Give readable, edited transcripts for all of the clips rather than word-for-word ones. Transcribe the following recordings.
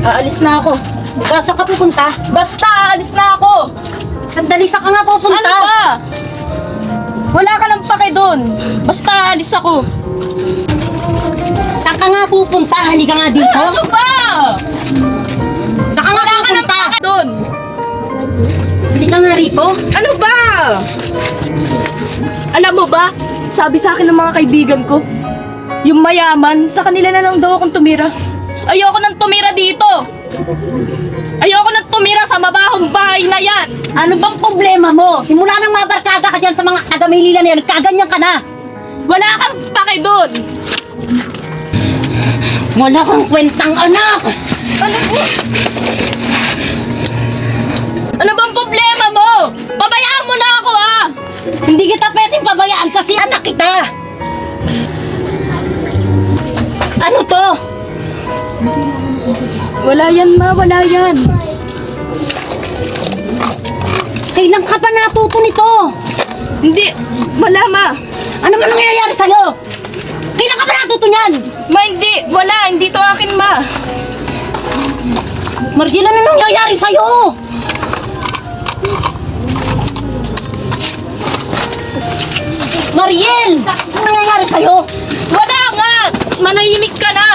Aalis na ako. Ikaw, saan ka pupunta? Basta, aalis na ako. Sandali, saan ka nga pupunta? Ano ba? Wala ka lang pake doon. Basta, aalis ako. Saan ka nga pupunta? Halika nga dito. Ano ba? Saan ka nga Wala ka lang pupunta? pake doon. Halika nga rito. Ano ba? Alam mo ba, sabi sa akin ng mga kaibigan ko, yung mayaman, sa kanila na lang daw akong tumira. Ayoko nang tumira dito. Ayoko nang tumira sa mabahong bahay na yan. Ano bang problema mo? Simula nang mabarkada ka dyan sa mga taga-Maynila na yan, kaganyan ka na. Wala kang pake doon. Wala kang kwentang anak. Ano bang problema mo? Pabayaan mo na ako, ah! Hindi kita pwedeng pabayaan kasi anak kita. Ano to? Wala yan, ma. Wala yan. Kailan ka pa natuto nito? Hindi. Wala, ma. Ano man nangyayari sa'yo? Kailan ka pa natuto niyan? Ma, hindi. Wala. Hindi to akin, ma. Margil, ano nangyayari sa'yo? Mariel! Ano nangyayari sa'yo? Wala nga. Manahimik ka na.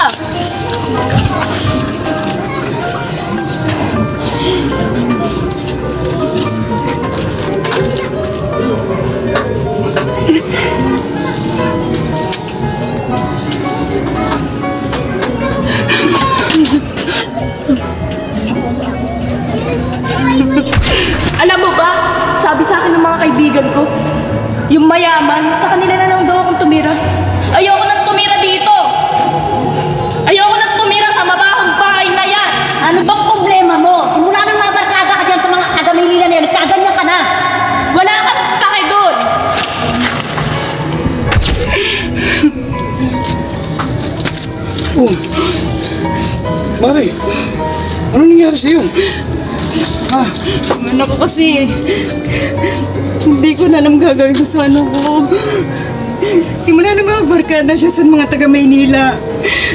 Alam mo ba, sabi sa akin ng mga kaibigan ko, yung mayaman, sa kanila na lang daw akong tumira. Ayoko nang tumira dito. Ayoko nang tumira sa mabahong bahay na yan. Ano bang problema mo? Simula nang mabarkada ka dyan sa mga taga-Maynila na yan, kaganyan ka na. Wala kang pake doon. Oh, Mare, ano nangyari sa'yo? Ha? Anak ko kasi, hindi ko na alam gagawin ko sa anak ko. Simula na mga barkada siya sa mga taga-Maynila.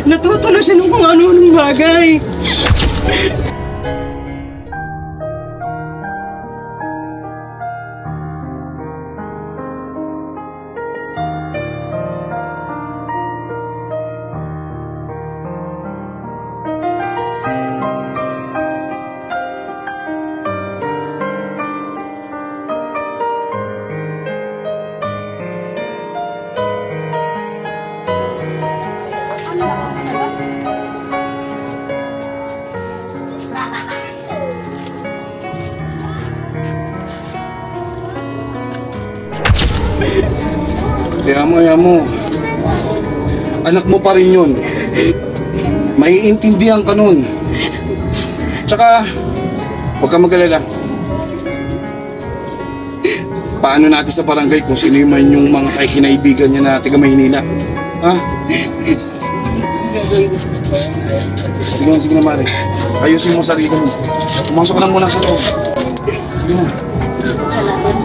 Natuto na siya ng kung ano-anong bagay. Kaya mo. Anak mo pa rin yun. Maiintindihan ka nun. Tsaka, huwag ka mag-alala. Paano natin sa barangay kung sino man yung mga kinaibigan niya na taga Maynila? Ha? Sige na, Mare. Ayusin mo sarili mo. Pumasok ka lang muna sa loob. Sige na. Salamat.